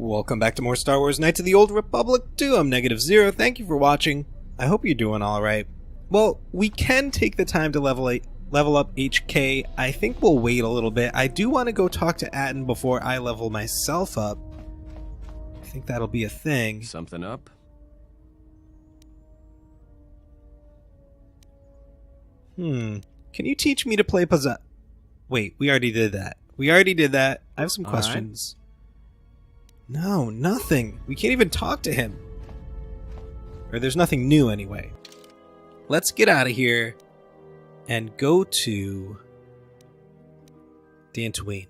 Welcome back to more Star Wars Knights of the Old Republic 2. I'm Negative0. Thank you for watching. I hope you're doing alright. Well, we can take the time to level up HK. I think we'll wait a little bit. I do want to go talk to Atten before I level myself up. I think that'll be a thing. Something up? Can you teach me to play Wait, we already did that. I have some questions. No, nothing. We can't even talk to him. Or there's nothing new anyway. Let's get out of here and go to Dantooine.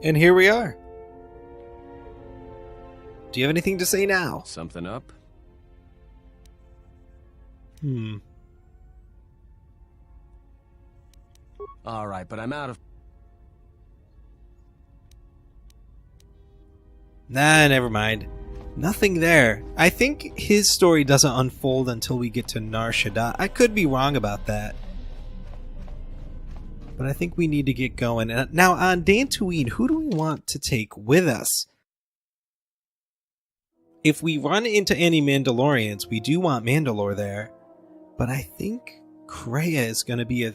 And here we are. Do you have anything to say now? Something up? Alright, but I'm out of... Nah, never mind. Nothing there. I think his story doesn't unfold until we get to Nar Shaddaa. I could be wrong about that. But I think we need to get going. Now, on Dantooine, who do we want to take with us? If we run into any Mandalorians, we do want Mandalore there. But I think Kreia is going to be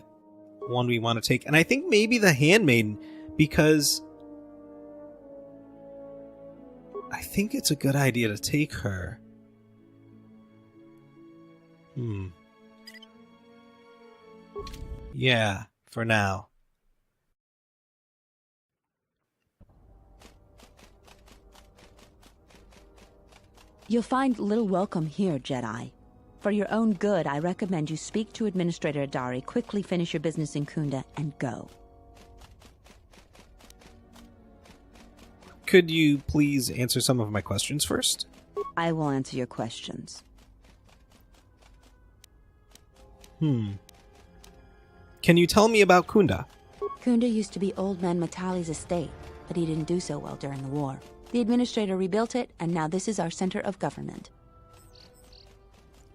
one we want to take. And I think maybe the Handmaiden, because I think it's a good idea to take her. Yeah. For now. You'll find little welcome here, Jedi. For your own good, I recommend you speak to Administrator Adari, quickly finish your business in Kunda, and go. Could you please answer some of my questions first? I will answer your questions. Can you tell me about Kunda? Kunda used to be Old Man Matali's estate, but he didn't do so well during the war. The Administrator rebuilt it, and now this is our center of government.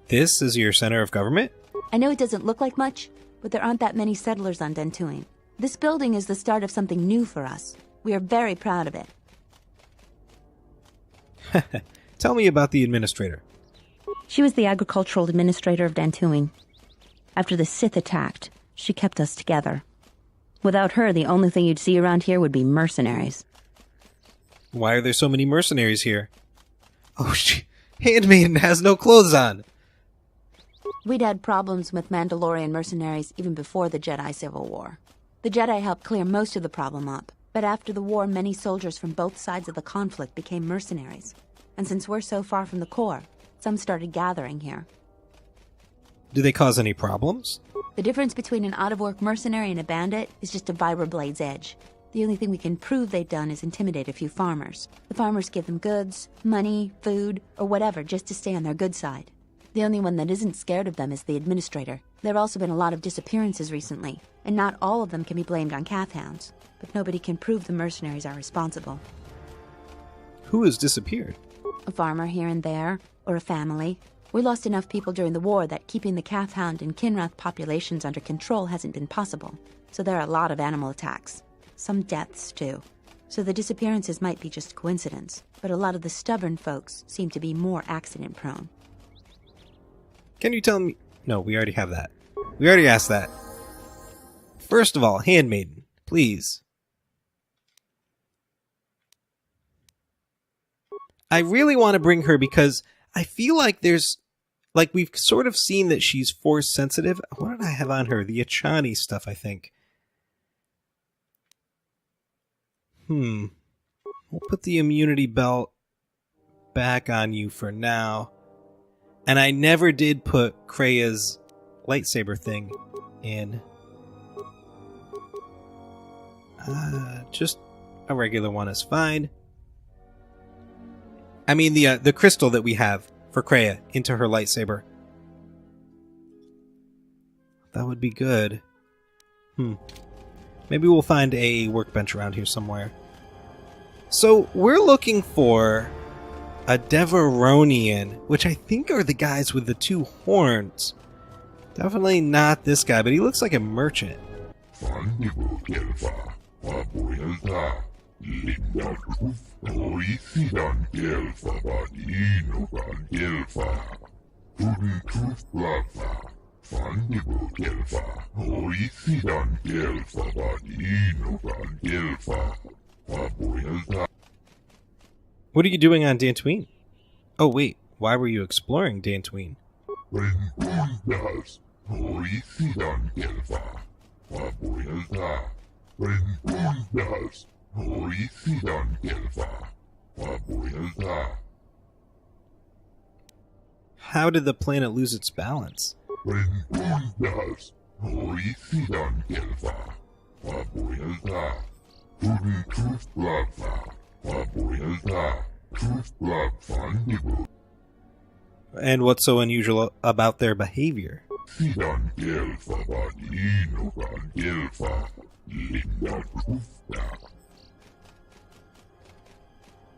This is your center of government? I know it doesn't look like much, but there aren't that many settlers on Dantooine. This building is the start of something new for us. We are very proud of it. Tell me about the Administrator. She was the agricultural administrator of Dantooine. After the Sith attacked, she kept us together. Without her, the only thing you'd see around here would be mercenaries. Why are there so many mercenaries here? Oh, Handmaiden has no clothes on! We'd had problems with Mandalorian mercenaries even before the Jedi Civil War. The Jedi helped clear most of the problem up, but after the war, many soldiers from both sides of the conflict became mercenaries. And since we're so far from the core, some started gathering here. Do they cause any problems? The difference between an out-of-work mercenary and a bandit is just a vibroblade's edge. The only thing we can prove they've done is intimidate a few farmers. The farmers give them goods, money, food, or whatever just to stay on their good side. The only one that isn't scared of them is the Administrator. There have also been a lot of disappearances recently, and not all of them can be blamed on calf hounds. But nobody can prove the mercenaries are responsible. Who has disappeared? A farmer here and there, or a family. We lost enough people during the war that keeping the calf hound and Kinrath populations under control hasn't been possible. So there are a lot of animal attacks. Some deaths, too. So the disappearances might be just coincidence, but a lot of the stubborn folks seem to be more accident-prone. Can you tell me... No, we already have that. We already asked that. First of all, Handmaiden, please. I really want to bring her because I feel like there's... Like, we've sort of seen that she's force sensitive. What did I have on her? The Achani stuff, I think. We'll put the immunity belt back on you for now. And I never did put Krea's lightsaber thing in. Just a regular one is fine. I mean the crystal that we have for Krea into her lightsaber. That would be good. Maybe we'll find a workbench around here somewhere. So we're looking for a Devaronian, which I think are the guys with the two horns. Definitely not this guy, but he looks like a merchant. What are you doing on Dantooine? Oh wait, why were you exploring Dantooine? How did the planet lose its balance? And what's so unusual about their behavior?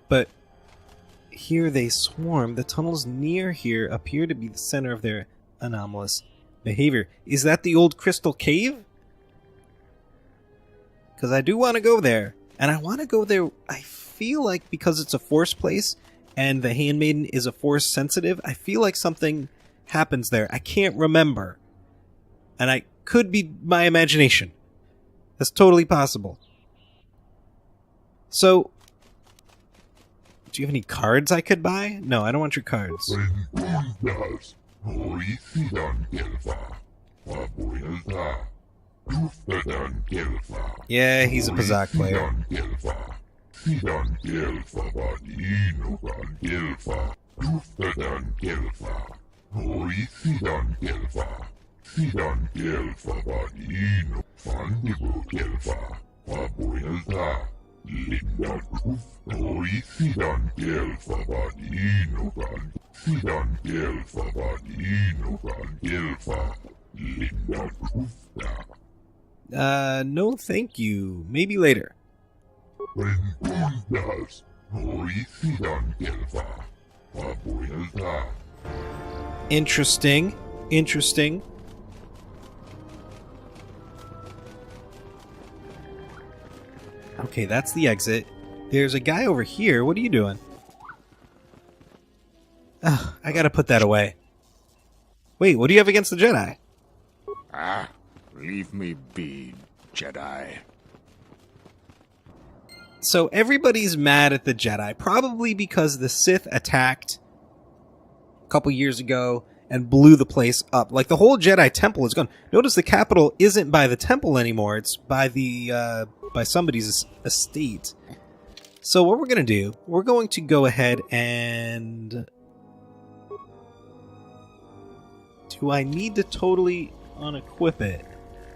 But here they swarm. The tunnels near here appear to be the center of their anomalous behavior. Is that the old crystal cave? Because I do want to go there. And I want to go there, I feel like, because it's a force place and the handmaiden is a force sensitive, I feel like something happens there. I can't remember. And I could be my imagination. That's totally possible. So, do you have any cards I could buy? No, I don't want your cards. Yeah, he's a Pazak player. No thank you. Maybe later. Interesting. Interesting. Okay, that's the exit. There's a guy over here. What are you doing? Ugh, I gotta put that away. Wait, what do you have against the Jedi? Ah, leave me be, Jedi. So everybody's mad at the Jedi, probably because the Sith attacked a couple years ago and blew the place up. Like, the whole Jedi temple is gone. Notice the capital isn't by the temple anymore. It's by the by somebody's estate. So what we're going to do, we're going to go ahead and... Do I need to totally unequip it?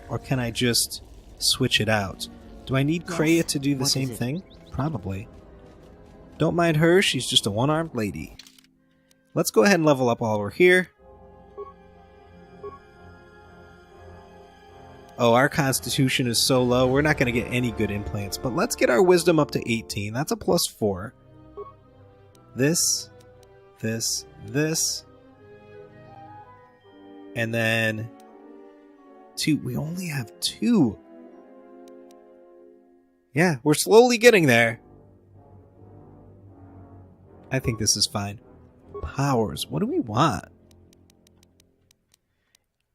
Or can I just switch it out? Do I need Krea to do the same thing? Probably. Don't mind her, she's just a one-armed lady. Let's go ahead and level up while we're here. Oh, our constitution is so low, we're not going to get any good implants. But let's get our wisdom up to 18. That's a +4. This. And then 2. We only have 2. Yeah, we're slowly getting there. I think this is fine. Powers. What do we want?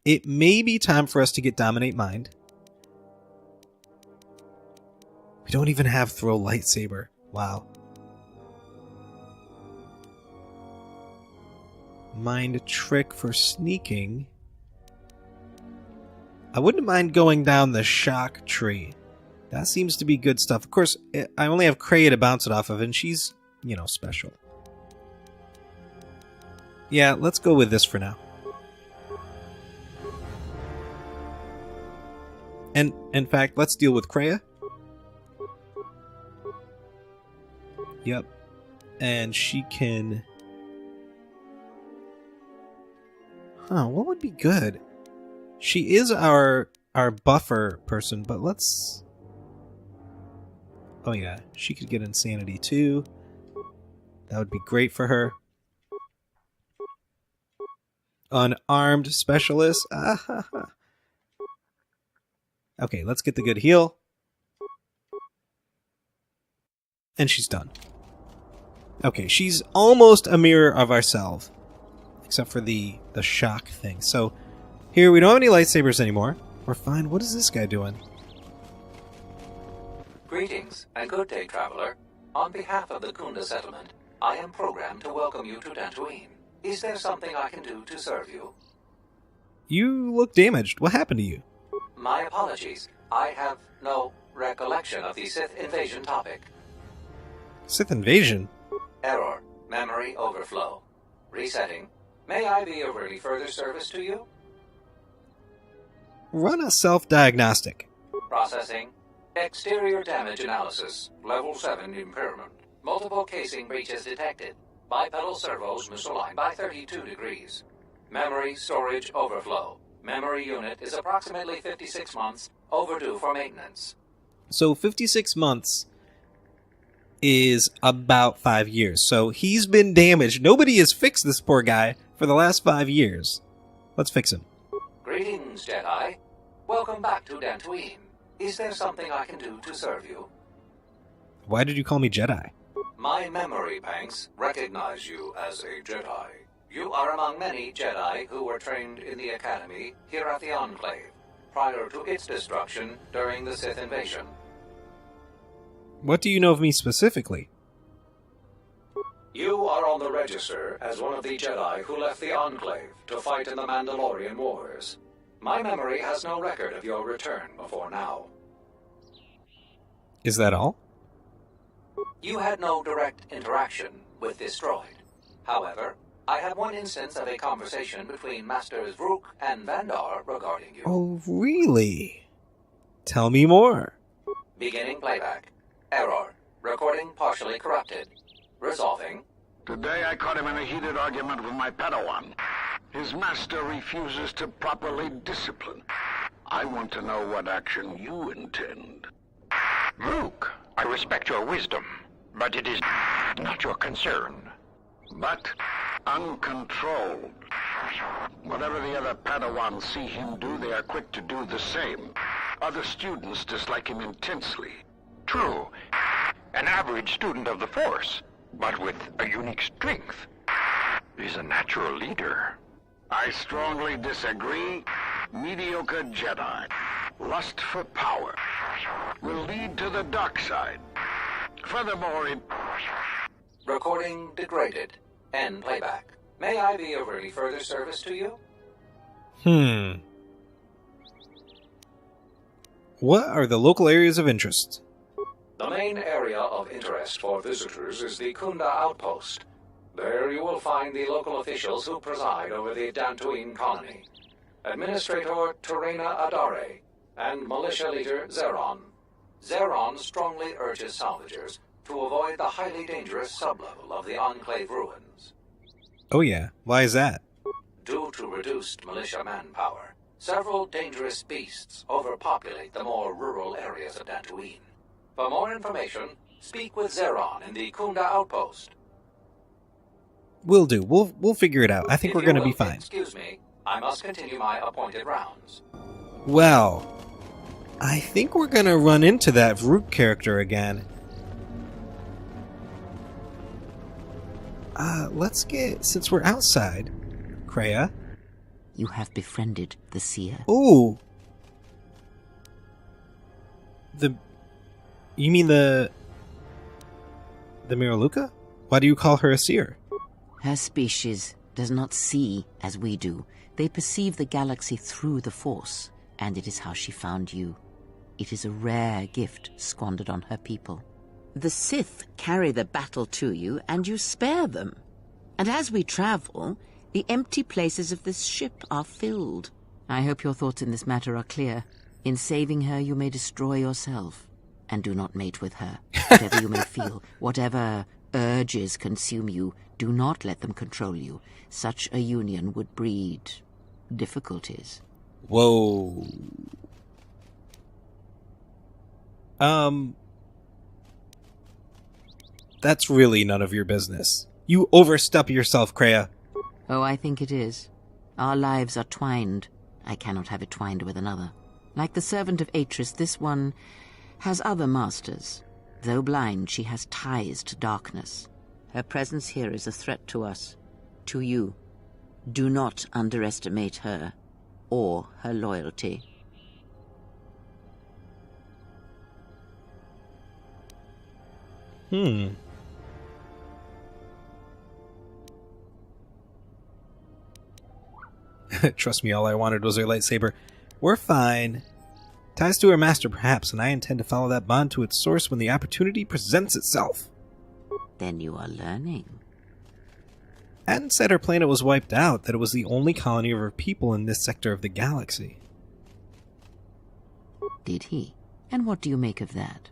It may be time for us to get Dominate Mind. We don't even have Throw Lightsaber. Wow. Mind Trick for sneaking. I wouldn't mind going down the shock tree. That seems to be good stuff. Of course, I only have Kreia to bounce it off of, and she's, you know, special. Yeah, let's go with this for now. And, in fact, let's deal with Kreia. Yep. And she can... Huh, what would be good? She is our buffer person, but let's... Oh yeah, she could get insanity too. That would be great for her. Unarmed specialist. Okay, let's get the good heal. And she's done. Okay, she's almost a mirror of ourselves. Except for the shock thing. So, here we don't have any lightsabers anymore. We're fine. What is this guy doing? Greetings, and good day, traveler. On behalf of the Kunda settlement, I am programmed to welcome you to Dantooine. Is there something I can do to serve you? You look damaged. What happened to you? My apologies. I have no recollection of the Sith invasion topic. Sith invasion? Error. Memory overflow. Resetting. May I be of any further service to you? Run a self-diagnostic. Processing. Exterior damage analysis. Level 7 impairment. Multiple casing breaches detected. Bipedal servos misaligned by 32 degrees. Memory storage overflow. Memory unit is approximately 56 months overdue for maintenance. So 56 months is about 5 years. So he's been damaged. Nobody has fixed this poor guy for the last 5 years. Let's fix him. Greetings, Jedi. Welcome back to Dantooine. Is there something I can do to serve you? Why did you call me Jedi? My memory banks recognize you as a Jedi. You are among many Jedi who were trained in the Academy here at the Enclave, prior to its destruction during the Sith invasion. What do you know of me specifically? You are on the register as one of the Jedi who left the Enclave to fight in the Mandalorian Wars. My memory has no record of your return before now. Is that all? You had no direct interaction with this droid. However, I had one instance of a conversation between Masters Vrook and Vandar regarding you. Oh, really? Tell me more. Beginning playback. Error. Recording partially corrupted. Resolving. Today I caught him in a heated argument with my Padawan. His master refuses to properly discipline. I want to know what action you intend. Rook, I respect your wisdom, but it is not your concern. But uncontrolled. Whatever the other Padawans see him do, they are quick to do the same. Other students dislike him intensely. True, an average student of the Force, but with a unique strength, is a natural leader. I strongly disagree. Mediocre Jedi, lust for power, will lead to the dark side. Furthermore, it... Recording degraded. End playback. May I be of any further service to you? What are the local areas of interest? The main area of interest for visitors is the Kunda Outpost. There you will find the local officials who preside over the Dantooine colony. Administrator Terena Adare and militia leader Zeron. Zeron strongly urges salvagers to avoid the highly dangerous sublevel of the Enclave ruins. Oh yeah, why is that? Due to reduced militia manpower, several dangerous beasts overpopulate the more rural areas of Dantooine. For more information, speak with Zeron in the Kunda Outpost. Will do. We'll figure it out. I think we're going to be fine. Excuse me, I must continue my appointed rounds. Well, I think we're going to run into that Vrook character again. Let's get, since we're outside, Kreia. You have befriended the seer. Ooh. You mean the Miraluka? Why do you call her a seer? Her species does not see as we do. They perceive the galaxy through the Force, and it is how she found you. It is a rare gift squandered on her people. The Sith carry the battle to you, and you spare them. And as we travel, the empty places of this ship are filled. I hope your thoughts in this matter are clear. In saving her, you may destroy yourself. And do not mate with her. Whatever you may feel, whatever urges consume you, do not let them control you. Such a union would breed difficulties. Whoa. That's really none of your business. You overstep yourself, Kreia. Oh, I think it is. Our lives are twined. I cannot have it twined with another. Like the servant of Atris, this one has other masters. Though blind, she has ties to darkness. Her presence here is a threat to us. To you. Do not underestimate her, or her loyalty. Trust me, all I wanted was her lightsaber. We're fine. Ties to her master, perhaps, and I intend to follow that bond to its source when the opportunity presents itself. Then you are learning. Atten said her planet was wiped out, that it was the only colony of her people in this sector of the galaxy. Did he? And what do you make of that?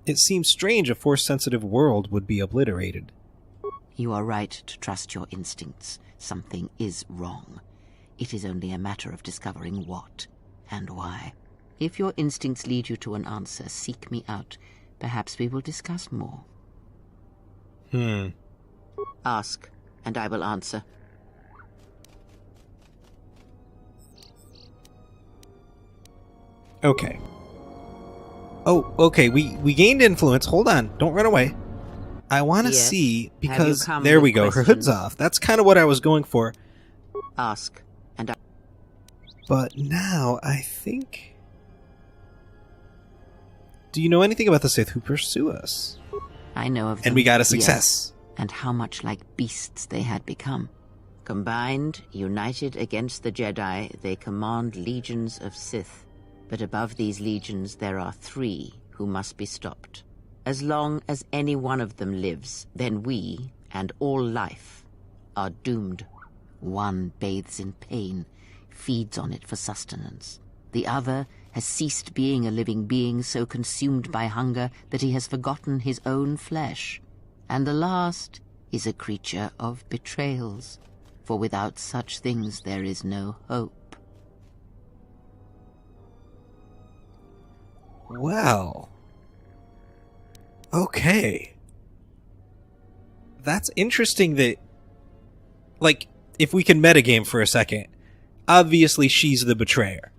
It seems strange a Force-sensitive world would be obliterated. You are right to trust your instincts. Something is wrong. It is only a matter of discovering what and why. If your instincts lead you to an answer, seek me out. Perhaps we will discuss more. Ask, and I will answer. Okay. Oh, okay, we gained influence. Hold on, don't run away. I want to see, because there we go, her hood's off. That's kind of what I was going for. Ask, and I... But now, I think... Do you know anything about the Sith who pursue us? I know of them. And we got a success. Yes. And how much like beasts they had become. Combined, united against the Jedi, they command legions of Sith. But above these legions, there are 3 who must be stopped. As long as any one of them lives, then we, and all life, are doomed. One bathes in pain, feeds on it for sustenance. The other has ceased being a living being, so consumed by hunger that he has forgotten his own flesh. And the last is a creature of betrayals, for without such things there is no hope. Well... Okay. That's interesting that... Like, if we can metagame for a second, obviously she's the betrayer.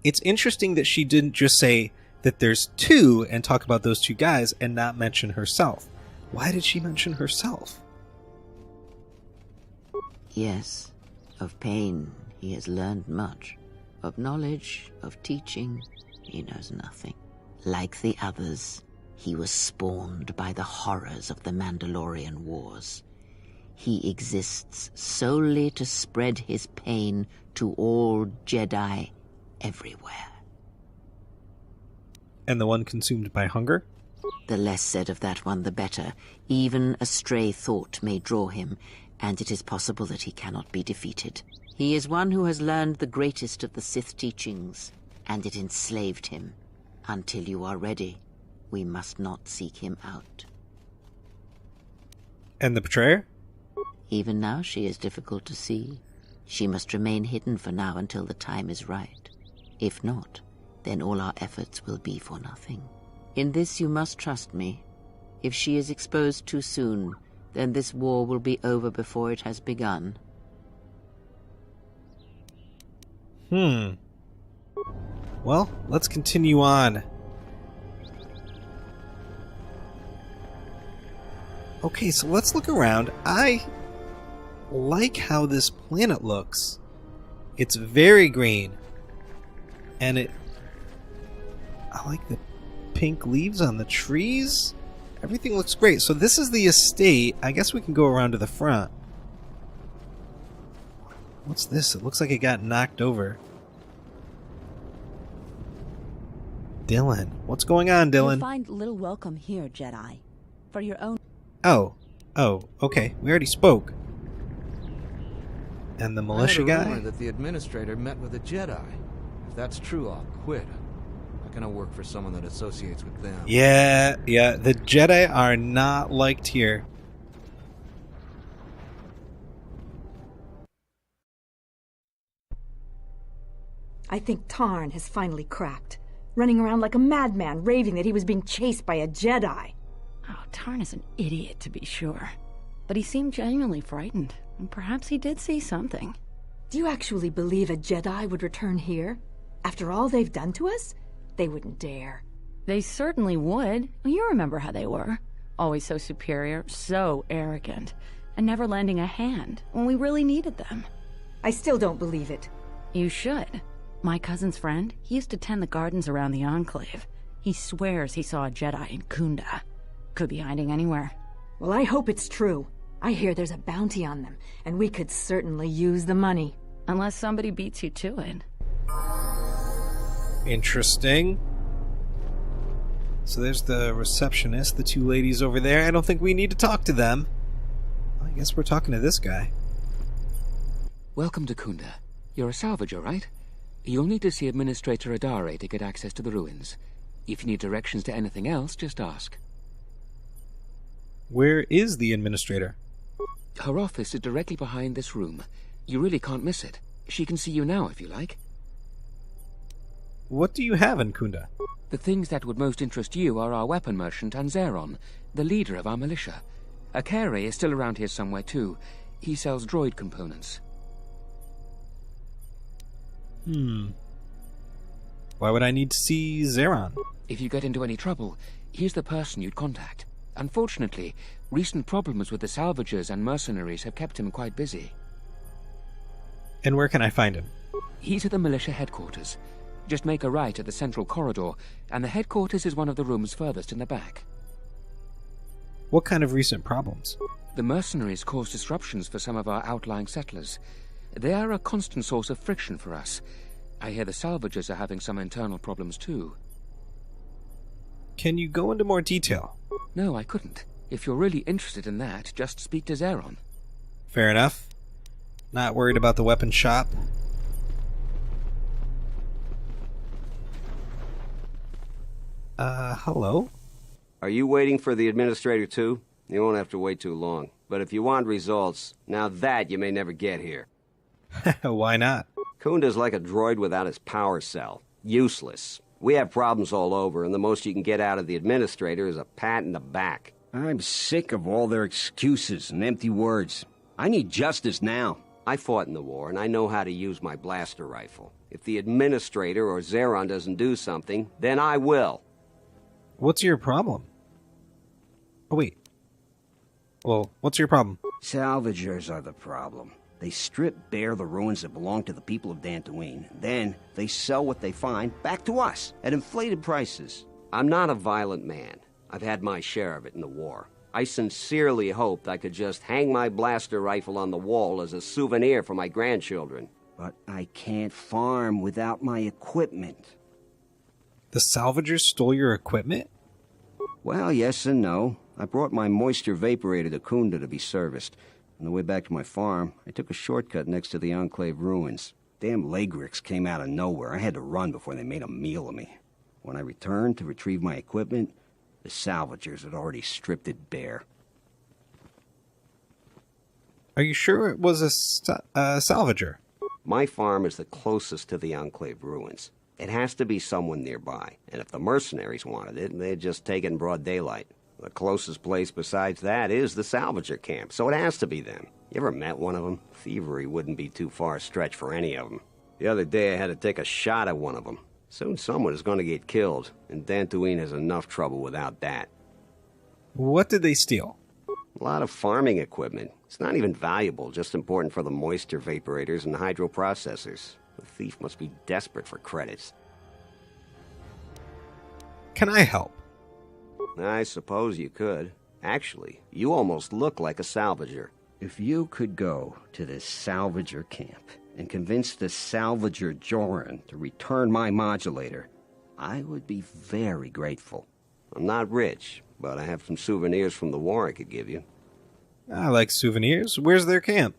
It's interesting that she didn't just say that there's 2 and talk about those 2 guys and not mention herself. Why did she mention herself? Yes, of pain he has learned much. Of knowledge, of teaching, he knows nothing. Like the others, he was spawned by the horrors of the Mandalorian Wars. He exists solely to spread his pain to all Jedi everywhere. And the one consumed by hunger? The less said of that one, the better. Even a stray thought may draw him, and it is possible that he cannot be defeated. He is one who has learned the greatest of the Sith teachings, and it enslaved him. Until you are ready, we must not seek him out. And the betrayer? Even now she is difficult to see. She must remain hidden for now until the time is right. If not, then all our efforts will be for nothing. In this you must trust me. If she is exposed too soon, then this war will be over before it has begun. Well, let's continue on. Okay, so let's look around. I like how this planet looks. It's very green. And I like the pink leaves on the trees. Everything looks great. So this is the estate. I guess we can go around to the front. What's this? It looks like it got knocked over. Dylan. What's going on, Dylan? You'll find little welcome here, Jedi. For your own... Oh, okay. We already spoke. And the militia I had a guy? rumor that the administrator met with a Jedi. If that's true, I'll quit. I'm not gonna work for someone that associates with them. Yeah. The Jedi are not liked here. I think Tarn has finally cracked. Running around like a madman, raving that he was being chased by a Jedi. Oh, Tarn is an idiot, to be sure. But he seemed genuinely frightened, and perhaps he did see something. Do you actually believe a Jedi would return here? After all they've done to us? They wouldn't dare. They certainly would. You remember how they were. Always so superior, so arrogant, and never lending a hand when we really needed them. I still don't believe it. You should. My cousin's friend, he used to tend the gardens around the Enclave. He swears he saw a Jedi in Kunda. Could be hiding anywhere. Well, I hope it's true. I hear there's a bounty on them, and we could certainly use the money. Unless somebody beats you to it. Interesting. So there's the receptionist, the two ladies over there. I don't think we need to talk to them. Well, I guess we're talking to this guy. Welcome to Kunda. You're a salvager, right? You'll need to see Administrator Adare to get access to the ruins. If you need directions to anything else, just ask. Where is the administrator? Her office is directly behind this room. You really can't miss it. She can see you now if you like. What do you have in Kunda? The things that would most interest you are our weapon merchant Anzeron, the leader of our militia. Akere is still around here somewhere too. He sells droid components. Why would I need to see Zeron? If you get into any trouble, he's the person you'd contact. Unfortunately, recent problems with the salvagers and mercenaries have kept him quite busy. And where can I find him? He's at the militia headquarters. Just make a right at the central corridor, and the headquarters is one of the rooms furthest in the back. What kind of recent problems? The mercenaries cause disruptions for some of our outlying settlers. They are a constant source of friction for us. I hear the salvagers are having some internal problems too. Can you go into more detail? No, I couldn't. If you're really interested in that, just speak to Zeron. Fair enough. Not worried about the weapon shop. Hello? Are you waiting for the administrator too? You won't have to wait too long. But if you want results, now that you may never get here. Why not? Kunda's like a droid without his power cell. Useless. We have problems all over, and the most you can get out of the administrator is a pat in the back. I'm sick of all their excuses and empty words. I need justice now. I fought in the war, and I know how to use my blaster rifle. If the administrator or Zeron doesn't do something, then I will. What's your problem? Oh, wait. Well, what's your problem? Salvagers are the problem. They strip bare the ruins that belong to the people of Dantooine. Then they sell what they find back to us at inflated prices. I'm not a violent man. I've had my share of it in the war. I sincerely hoped I could just hang my blaster rifle on the wall as a souvenir for my grandchildren. But I can't farm without my equipment. The salvagers stole your equipment? Well, yes and no. I brought my moisture vaporator to Kunda to be serviced. On the way back to my farm, I took a shortcut next to the Enclave ruins. Damn Lagrix came out of nowhere. I had to run before they made a meal of me. When I returned to retrieve my equipment, the salvagers had already stripped it bare. Are you sure it was a salvager? My farm is the closest to the Enclave ruins. It has to be someone nearby, and if the mercenaries wanted it, they'd just take it in broad daylight. The closest place besides that is the salvager camp, so it has to be them. You ever met one of them? Thievery wouldn't be too far a stretch for any of them. The other day I had to take a shot at one of them. Soon someone is going to get killed, and Dantooine has enough trouble without that. What did they steal? A lot of farming equipment. It's not even valuable, just important for the moisture vaporators and hydroprocessors. The thief must be desperate for credits. Can I help? I suppose you could. Actually, you almost look like a salvager. If you could go to this salvager camp and convince the salvager Joran to return my modulator, I would be very grateful. I'm not rich, but I have some souvenirs from the war I could give you. I like souvenirs. Where's their camp?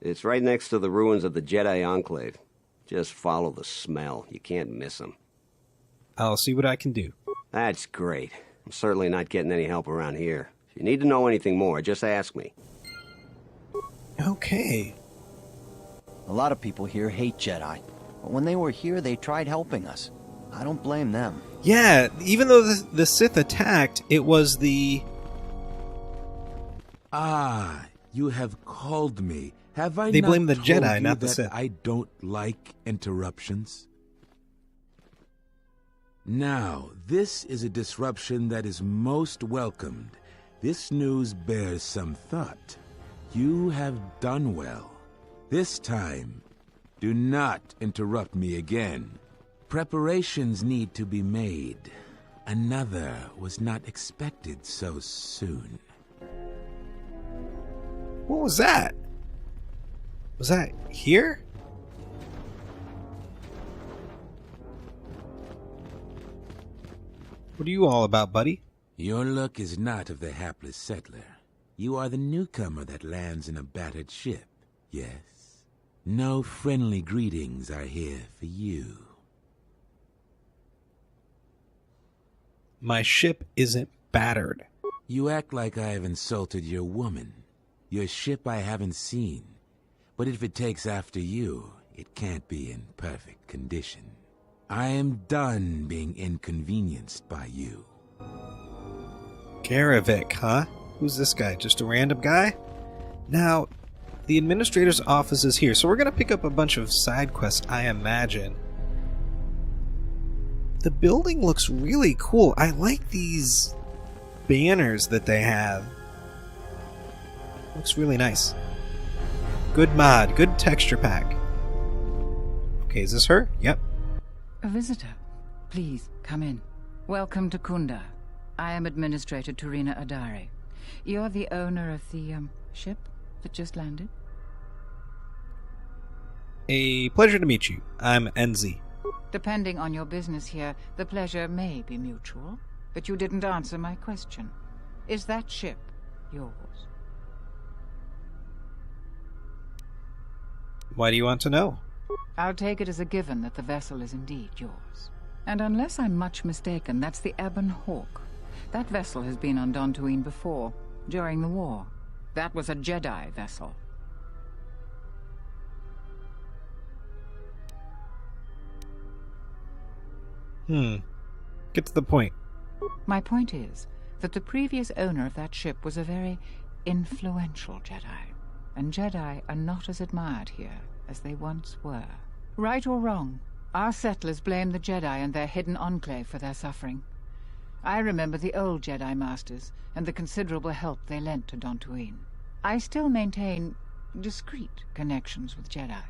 It's right next to the ruins of the Jedi Enclave. Just follow the smell. You can't miss them. I'll see what I can do. That's great. I'm certainly not getting any help around here. If you need to know anything more, just ask me. Okay. A lot of people here hate Jedi, but when they were here, they tried helping us. I don't blame them. Yeah, even though the Sith attacked, it was the... Ah, you have called me. Have I They not blame the told Jedi, you not the that Sith. I don't like interruptions? Now, this is a disruption that is most welcomed. This news bears some thought. You have done well. This time, do not interrupt me again. Preparations need to be made. Another was not expected so soon. What was that? Was that here? What are you all about, buddy? Your luck is not of the hapless settler. You are the newcomer that lands in a battered ship, yes? No friendly greetings are here for you. My ship isn't battered. You act like I have insulted your woman. Your ship I haven't seen. But if it takes after you, it can't be in perfect condition. I am done being inconvenienced by you. Garavik, huh? Who's this guy? Just a random guy? Now, the administrator's office is here, so we're going to pick up a bunch of side quests, I imagine. The building looks really cool. I like these banners that they have. Looks really nice. Good mod, good texture pack. Okay, is this her? Yep. A visitor. Please, come in. Welcome to Kunda. I am Administrator Turina Adari. You're the owner of the, ship that just landed? A pleasure to meet you. I'm Enzi. Depending on your business here, the pleasure may be mutual, but you didn't answer my question. Is that ship yours? Why do you want to know? I'll take it as a given that the vessel is indeed yours. And unless I'm much mistaken, that's the Ebon Hawk. That vessel has been on Dantooine before, during the war. That was a Jedi vessel. Get to the point. My point is that the previous owner of that ship was a very influential Jedi. And Jedi are not as admired here as they once were. Right or wrong, our settlers blame the Jedi and their hidden enclave for their suffering. I remember the old Jedi Masters and the considerable help they lent to Dantooine. I still maintain discreet connections with Jedi.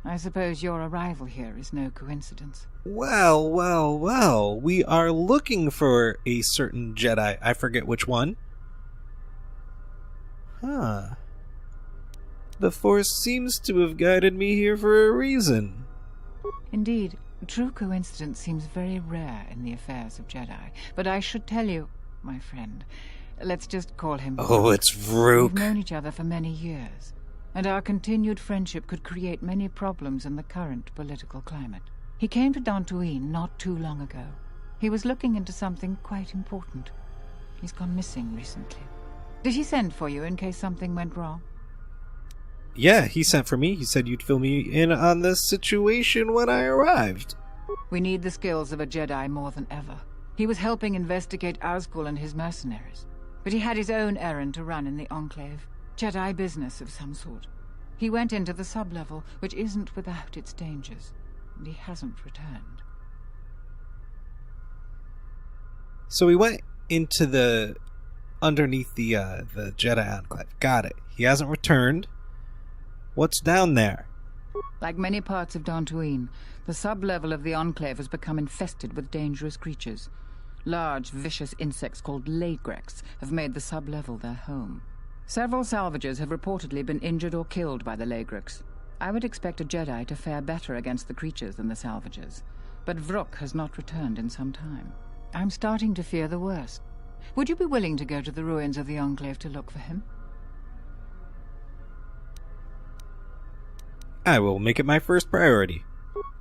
I suppose your arrival here is no coincidence. Well, well, well. We are looking for a certain Jedi. I forget which one. Huh. The Force seems to have guided me here for a reason. Indeed, true coincidence seems very rare in the affairs of Jedi. But I should tell you, my friend, let's just call him... Oh, it's Rook. We've known each other for many years, and our continued friendship could create many problems in the current political climate. He came to Dantooine not too long ago. He was looking into something quite important. He's gone missing recently. Did he send for you in case something went wrong? Yeah, he sent for me. He said you'd fill me in on this situation when I arrived. We need the skills of a Jedi more than ever. He was helping investigate Azkul and his mercenaries, but he had his own errand to run in the Enclave. Jedi business of some sort. He went into the sub-level, which isn't without its dangers, and he hasn't returned. So we went into the... underneath the Jedi Enclave. Got it. He hasn't returned. What's down there? Like many parts of Dantooine, the sub-level of the Enclave has become infested with dangerous creatures. Large, vicious insects called lagreks have made the sub-level their home. Several salvagers have reportedly been injured or killed by the laziness. I would expect a Jedi to fare better against the creatures than the salvagers, but Vrook has not returned in some time. I'm starting to fear the worst. Would you be willing to go to the ruins of the Enclave to look for him? I will make it my first priority.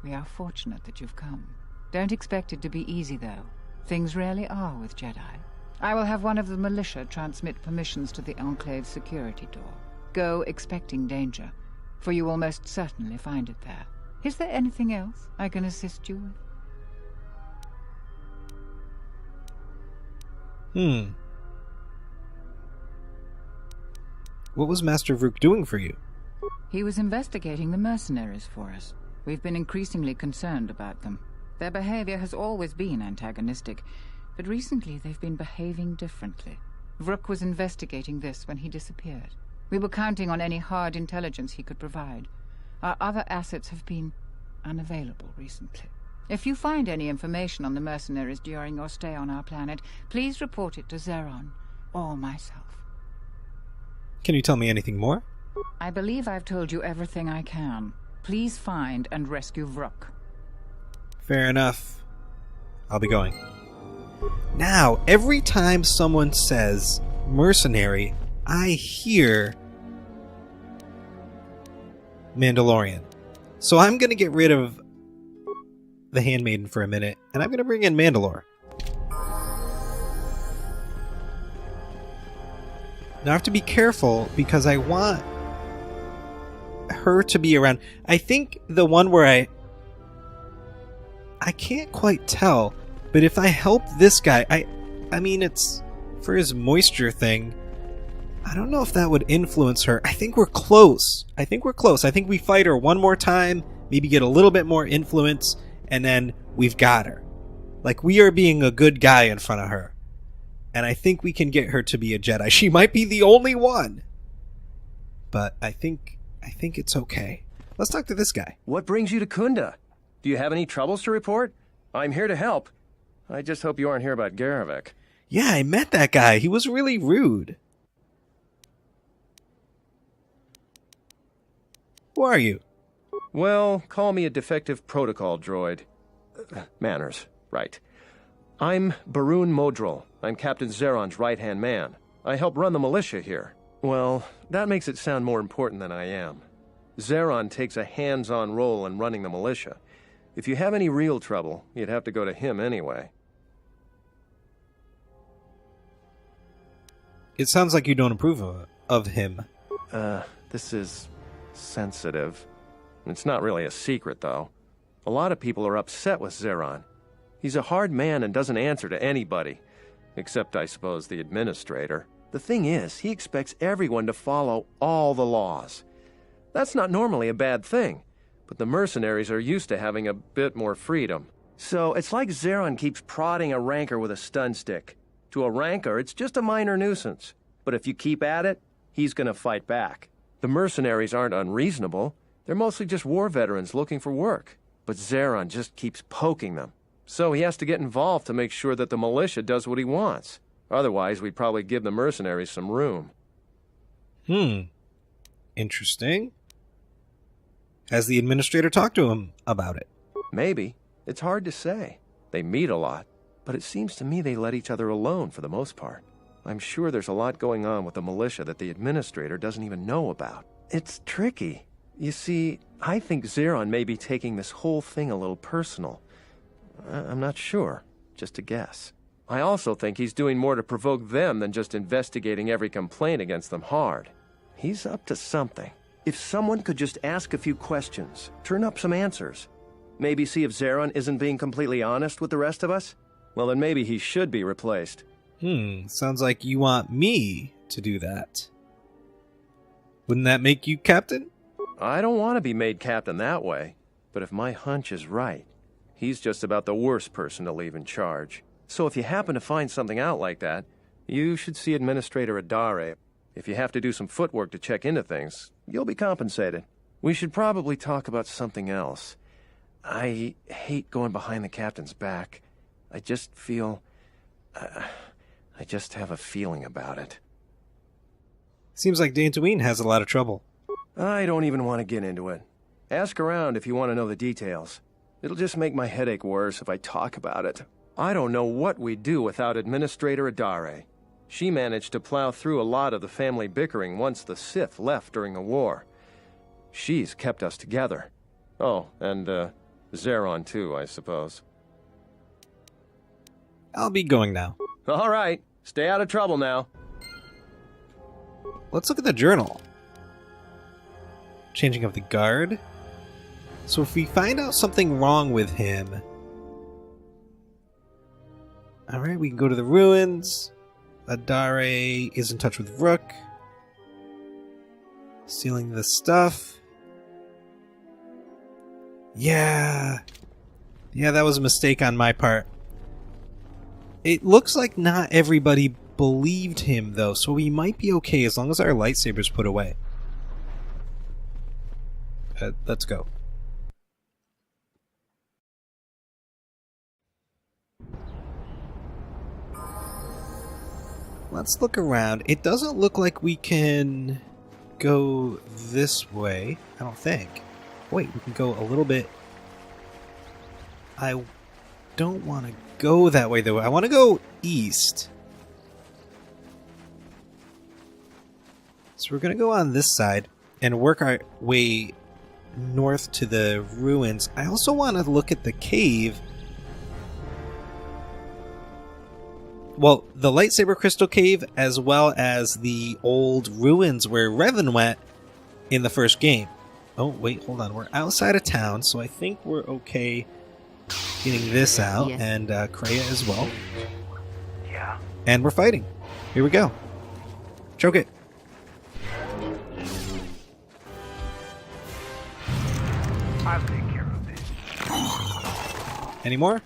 We are fortunate that you've come. Don't expect it to be easy, though. Things rarely are with Jedi. I will have one of the militia transmit permissions to the Enclave's security door. Go expecting danger, for you will most certainly find it there. Is there anything else I can assist you with? What was Master Vrook doing for you? He was investigating the mercenaries for us. We've been increasingly concerned about them. Their behavior has always been antagonistic, but recently they've been behaving differently. Vrook was investigating this when he disappeared. We were counting on any hard intelligence he could provide. Our other assets have been unavailable recently. If you find any information on the mercenaries during your stay on our planet, please report it to Zeron or myself. Can you tell me anything more? I believe I've told you everything I can. Please find and rescue Vrook. Fair enough. I'll be going. Now, every time someone says mercenary, I hear Mandalorian. So I'm going to get rid of the Handmaiden for a minute, and I'm going to bring in Mandalore. Now I have to be careful because I want her to be around. I think the one where I can't quite tell, but if I help this guy, I mean, it's for his moisture thing. I don't know if that would influence her. I think we're close. I think we fight her one more time, maybe get a little bit more influence, and then we've got her. Like, we are being a good guy in front of her. And I think we can get her to be a Jedi. She might be the only one, but I think it's okay. Let's talk to this guy. What brings you to Kunda? Do you have any troubles to report? I'm here to help. I just hope you aren't here about Garavek. Yeah, I met that guy. He was really rude. Who are you? Well, call me a defective protocol droid. Manners, right. I'm Barun Modril. I'm Captain Zeron's right-hand man. I help run the militia here. Well, that makes it sound more important than I am. Zeron takes a hands-on role in running the militia. If you have any real trouble, you'd have to go to him anyway. It sounds like you don't approve of him. This is sensitive. It's not really a secret, though. A lot of people are upset with Zeron. He's a hard man and doesn't answer to anybody. Except, I suppose, the administrator. The thing is, he expects everyone to follow all the laws. That's not normally a bad thing, but the mercenaries are used to having a bit more freedom. So it's like Zeron keeps prodding a rancor with a stun stick. To a rancor, it's just a minor nuisance. But if you keep at it, he's gonna fight back. The mercenaries aren't unreasonable. They're mostly just war veterans looking for work. But Zeron just keeps poking them. So he has to get involved to make sure that the militia does what he wants. Otherwise, we'd probably give the mercenaries some room. Interesting. Has the administrator talked to him about it? Maybe. It's hard to say. They meet a lot, but it seems to me they let each other alone for the most part. I'm sure there's a lot going on with the militia that the administrator doesn't even know about. It's tricky. You see, I think Zeron may be taking this whole thing a little personal. I'm not sure. Just a guess. I also think he's doing more to provoke them than just investigating every complaint against them hard. He's up to something. If someone could just ask a few questions, turn up some answers, maybe see if Zeron isn't being completely honest with the rest of us, well, then maybe he should be replaced. Sounds like you want me to do that. Wouldn't that make you captain? I don't want to be made captain that way, but if my hunch is right, he's just about the worst person to leave in charge. So if you happen to find something out like that, you should see Administrator Adare. If you have to do some footwork to check into things, you'll be compensated. We should probably talk about something else. I hate going behind the captain's back. I just feel... I just have a feeling about it. Seems like Dantooine has a lot of trouble. I don't even want to get into it. Ask around if you want to know the details. It'll just make my headache worse if I talk about it. I don't know what we'd do without Administrator Adare. She managed to plow through a lot of the family bickering once the Sith left during the war. She's kept us together. Oh, and, Zeron too, I suppose. I'll be going now. All right. Stay out of trouble now. Let's look at the journal. Changing of the guard. So if we find out something wrong with him... Alright, we can go to the ruins. Adare is in touch with Rook. Stealing the stuff. Yeah, that was a mistake on my part. It looks like not everybody believed him, though, so we might be okay as long as our lightsabers put away. Let's go. Let's look around. It doesn't look like we can go this way, I don't think. Wait, we can go a little bit... I don't want to go that way, though. I want to go east. So we're going to go on this side and work our way north to the ruins. I also want to look at the cave. Well, the lightsaber crystal cave, as well as the old ruins where Revan went in the first game. Oh, wait, hold on. We're outside of town, so I think we're okay getting this out, yes. And Kreia as well. Yeah. And we're fighting. Here we go. Choke it. I'll take care of this. Any more?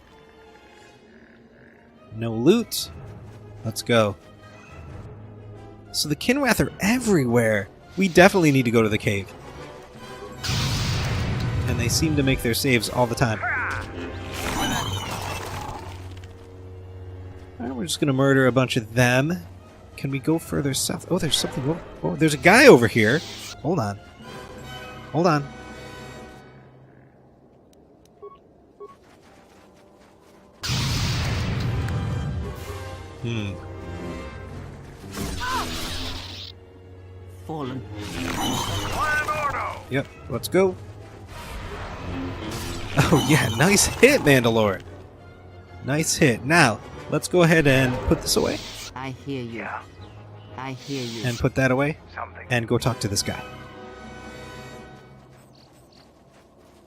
No loot. Let's go. So the Kinrath are everywhere. We definitely need to go to the cave. And they seem to make their saves all the time. Alright, we're just going to murder a bunch of them. Can we go further south? Oh, there's something over... Oh, there's a guy over here. Hold on. Hold on. Fallen. Yep, let's go. Oh yeah, nice hit, Mandalore. Nice hit. Now, let's go ahead and put this away. I hear you. Yeah. I hear you. And put that away. Something. And go talk to this guy.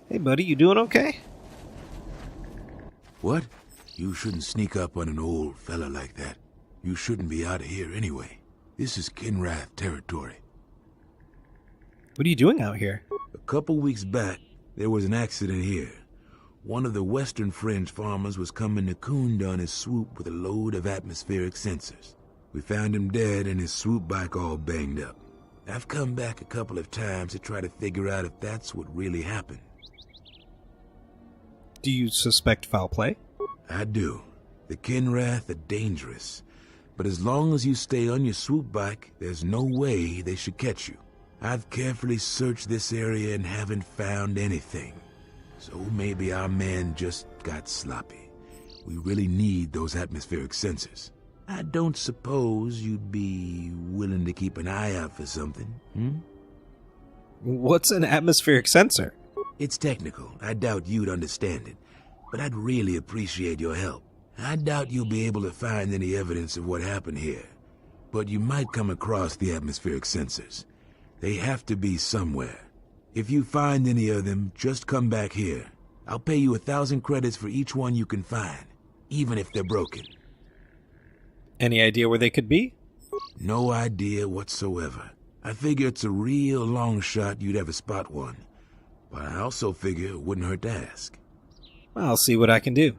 Hey buddy, you doing okay? What? You shouldn't sneak up on an old fella like that. You shouldn't be out of here anyway. This is Kinrath territory. What are you doing out here? A couple weeks back, there was an accident here. One of the Western Fringe farmers was coming to Kunda on his swoop with a load of atmospheric sensors. We found him dead and his swoop bike all banged up. I've come back a couple of times to try to figure out if that's what really happened. Do you suspect foul play? I do. The Kinrath are dangerous. But as long as you stay on your swoop bike, there's no way they should catch you. I've carefully searched this area and haven't found anything. So maybe our man just got sloppy. We really need those atmospheric sensors. I don't suppose you'd be willing to keep an eye out for something, What's an atmospheric sensor? It's technical. I doubt you'd understand it. But I'd really appreciate your help. I doubt you'll be able to find any evidence of what happened here. But you might come across the atmospheric sensors. They have to be somewhere. If you find any of them, just come back here. I'll pay you 1,000 credits for each one you can find, even if they're broken. Any idea where they could be? No idea whatsoever. I figure it's a real long shot you'd ever spot one. But I also figure it wouldn't hurt to ask. I'll see what I can do.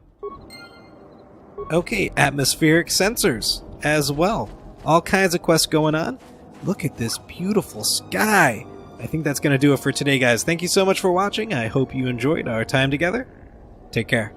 Okay, atmospheric sensors as well. All kinds of quests going on. Look at this beautiful sky. I think that's going to do it for today, guys. Thank you so much for watching. I hope you enjoyed our time together. Take care.